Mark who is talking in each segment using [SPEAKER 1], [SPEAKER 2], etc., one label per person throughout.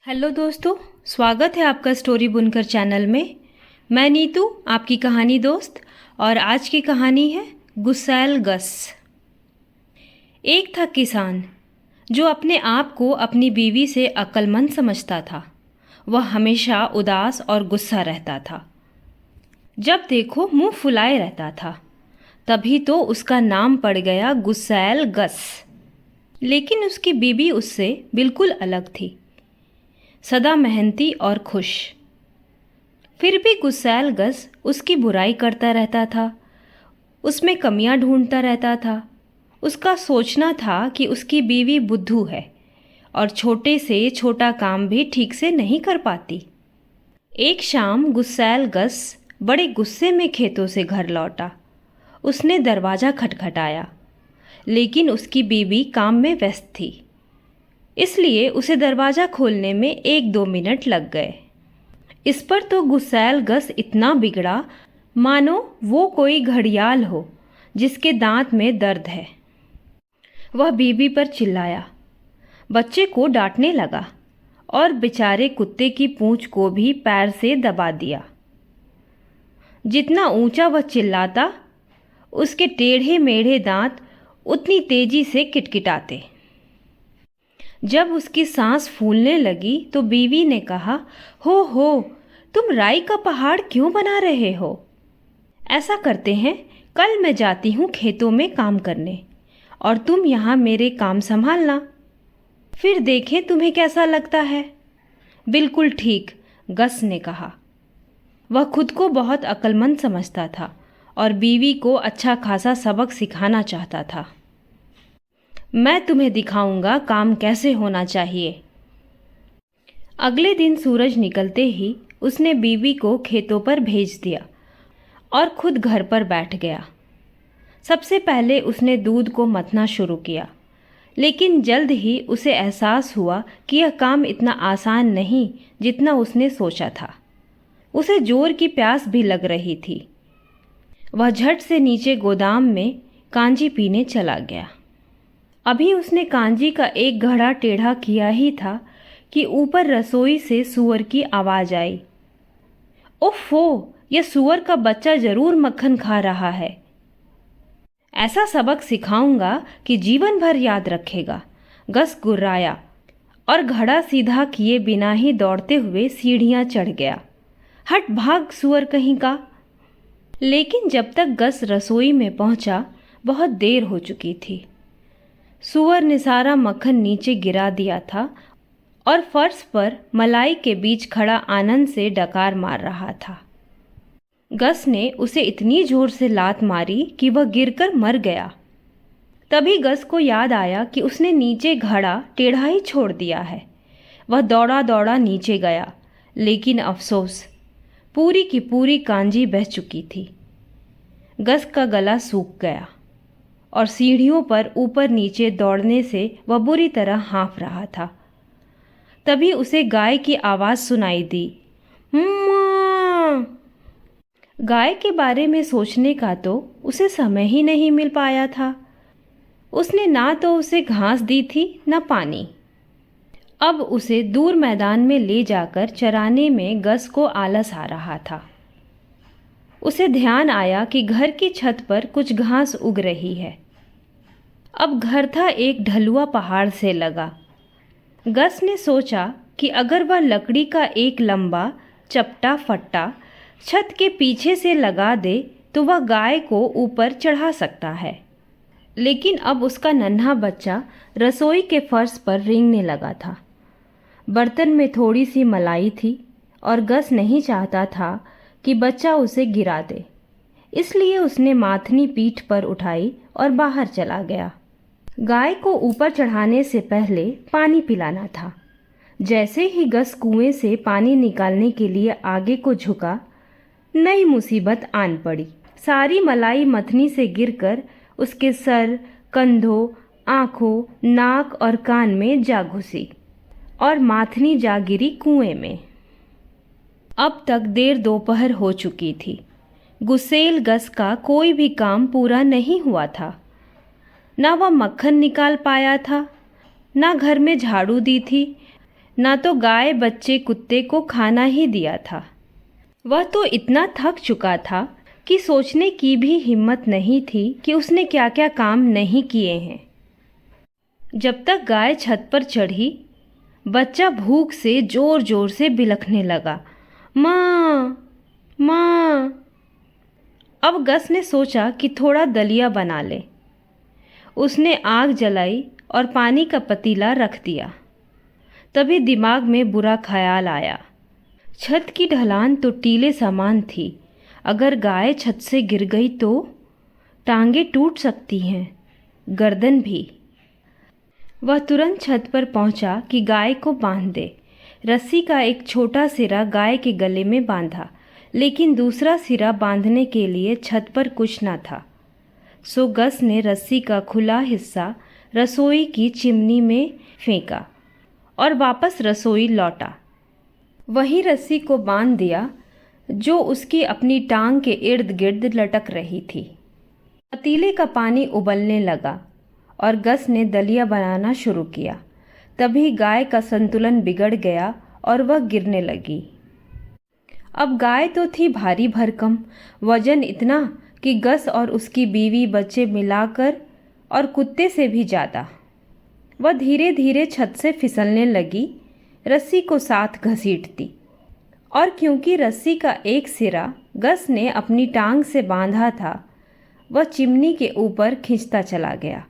[SPEAKER 1] Hello दोस्तों, स्वागत है आपका स्टोरी बुनकर चैनल में। मैं नीतू, आपकी कहानी दोस्त, और आज की कहानी है गुस्सैल गस। एक था किसान जो अपने आप को अपनी बीवी से अक्लमंद समझता था। वह हमेशा उदास और गुस्सा रहता था। जब देखो मुंह फुलाए रहता था। तभी तो उसका नाम पड़ गया गुस्सैल गस। लेकिन उसकी बीवी उससे बिल्कुल अलग थी, सदा मेहनती और खुश। फिर भी गुस्सैल गस उसकी बुराई करता रहता था, उसमें कमियां ढूंढता रहता था। उसका सोचना था कि उसकी बीवी बुद्धू है और छोटे से छोटा काम भी ठीक से नहीं कर पाती। एक शाम गुस्सैल गस बड़े गुस्से में खेतों से घर लौटा। उसने दरवाज़ा खटखटाया, लेकिन उसकी बीवी काम में व्यस्त थी, इसलिए उसे दरवाज़ा खोलने में 1-2 मिनट लग गए। इस पर तो गुस्सैल गस इतना बिगड़ा मानो वो कोई घड़ियाल हो जिसके दांत में दर्द है। वह बीवी पर चिल्लाया, बच्चे को डांटने लगा और बेचारे कुत्ते की पूंछ को भी पैर से दबा दिया। जितना ऊंचा वह चिल्लाता, उसके टेढ़े मेढ़े दांत उतनी तेजी से किटकिटाते। जब उसकी सांस फूलने लगी तो बीवी ने कहा, हो तुम राई का पहाड़ क्यों बना रहे हो? ऐसा करते हैं, कल मैं जाती हूँ खेतों में काम करने और तुम यहाँ मेरे काम संभालना, फिर देखें तुम्हें कैसा लगता है। बिल्कुल ठीक, गस ने कहा। वह खुद को बहुत अक्लमंद समझता था और बीवी को अच्छा खासा सबक सिखाना चाहता था। मैं तुम्हें दिखाऊंगा काम कैसे होना चाहिए। अगले दिन सूरज निकलते ही उसने बीवी को खेतों पर भेज दिया और खुद घर पर बैठ गया। सबसे पहले उसने दूध को मथना शुरू किया, लेकिन जल्द ही उसे एहसास हुआ कि यह काम इतना आसान नहीं जितना उसने सोचा था। उसे जोर की प्यास भी लग रही थी। वह झट से नीचे गोदाम में कांजी पीने चला गया। अभी उसने कांजी का एक घड़ा टेढ़ा किया ही था कि ऊपर रसोई से सूअर की आवाज आई। ओफो, यह सूअर का बच्चा जरूर मक्खन खा रहा है। ऐसा सबक सिखाऊंगा कि जीवन भर याद रखेगा। गस गुर्राया और घड़ा सीधा किए बिना ही दौड़ते हुए सीढ़ियां चढ़ गया। हट भाग सूअर कहीं का। लेकिन जब तक गस रसोई में पहुंचा, बहुत देर हो चुकी थी। सूअर ने सारा मक्खन नीचे गिरा दिया था और फर्श पर मलाई के बीच खड़ा आनंद से डकार मार रहा था। गस ने उसे इतनी जोर से लात मारी कि वह गिरकर मर गया। तभी गस को याद आया कि उसने नीचे घड़ा टेढ़ा ही छोड़ दिया है। वह दौड़ा दौड़ा नीचे गया, लेकिन अफसोस, पूरी की पूरी कांजी बह चुकी थी। गस का गला सूख गया और सीढ़ियों पर ऊपर नीचे दौड़ने से वह बुरी तरह हाँफ रहा था। तभी उसे गाय की आवाज सुनाई दी। गाय के बारे में सोचने का तो उसे समय ही नहीं मिल पाया था। उसने ना तो उसे घास दी थी, ना पानी। अब उसे दूर मैदान में ले जाकर चराने में गस को आलस आ रहा था। उसे ध्यान आया कि घर की छत पर कुछ घास उग रही है। अब घर था एक ढलुआ पहाड़ से लगा। गस ने सोचा कि अगर वह लकड़ी का एक लंबा चपटा फट्टा छत के पीछे से लगा दे तो वह गाय को ऊपर चढ़ा सकता है। लेकिन अब उसका नन्हा बच्चा रसोई के फर्श पर रेंगने लगा था। बर्तन में थोड़ी सी मलाई थी और गस नहीं चाहता था कि बच्चा उसे गिरा दे, इसलिए उसने माथनी पीठ पर उठाई और बाहर चला गया। गाय को ऊपर चढ़ाने से पहले पानी पिलाना था। जैसे ही गस कुएं से पानी निकालने के लिए आगे को झुका, नई मुसीबत आन पड़ी। सारी मलाई मथनी से गिरकर उसके सर, कंधों, आंखों, नाक और कान में जा घुसी और माथनी जा गिरी कुएं में। अब तक देर दोपहर हो चुकी थी। गुस्सैल गस का कोई भी काम पूरा नहीं हुआ था। ना वह मक्खन निकाल पाया था, ना घर में झाड़ू दी थी, ना तो गाय बच्चे कुत्ते को खाना ही दिया था। वह तो इतना थक चुका था कि सोचने की भी हिम्मत नहीं थी कि उसने क्या क्या काम नहीं किए हैं। जब तक गाय छत पर चढ़ी, बच्चा भूख से जोर जोर से बिलखने लगा, माँ माँ। अब गस ने सोचा कि थोड़ा दलिया बना ले। उसने आग जलाई और पानी का पतीला रख दिया। तभी दिमाग में बुरा ख्याल आया। छत की ढलान तो टीले समान थी, अगर गाय छत से गिर गई तो टांगे टूट सकती हैं, गर्दन भी। वह तुरंत छत पर पहुंचा कि गाय को बांध दे। रस्सी का एक छोटा सिरा गाय के गले में बांधा, लेकिन दूसरा सिरा बांधने के लिए छत पर कुछ न था। सो गस ने रस्सी का खुला हिस्सा रसोई की चिमनी में फेंका और वापस रसोई लौटा। वही रस्सी को बांध दिया जो उसकी अपनी टांग के इर्द गिर्द लटक रही थी। पतीले का पानी उबलने लगा और गस ने दलिया बनाना शुरू किया। तभी गाय का संतुलन बिगड़ गया और वह गिरने लगी। अब गाय तो थी भारी भरकम, वजन इतना कि गस और उसकी बीवी बच्चे मिलाकर और कुत्ते से भी ज़्यादा। वह धीरे धीरे छत से फिसलने लगी, रस्सी को साथ घसीटती। और क्योंकि रस्सी का एक सिरा गस ने अपनी टांग से बांधा था, वह चिमनी के ऊपर खींचता चला गया।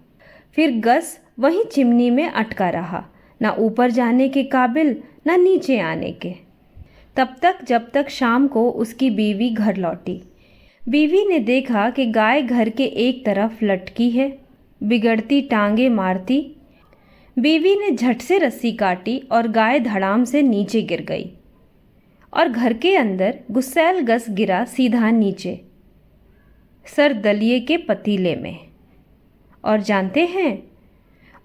[SPEAKER 1] फिर गस वहीं चिमनी में अटका रहा, ना ऊपर जाने के काबिल ना नीचे आने के। तब तक जब तक शाम को उसकी बीवी घर लौटी। बीवी ने देखा कि गाय घर के एक तरफ लटकी है, बिगड़ती टांगे मारती। बीवी ने झट से रस्सी काटी और गाय धड़ाम से नीचे गिर गई और घर के अंदर गुस्सैल गस गिरा सीधा नीचे, सर दलिये के पतीले में। और जानते हैं,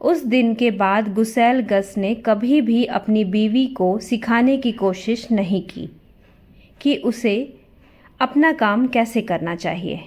[SPEAKER 1] उस दिन के बाद गुस्सैल गस ने कभी भी अपनी बीवी को सिखाने की कोशिश नहीं की कि उसे अपना काम कैसे करना चाहिए।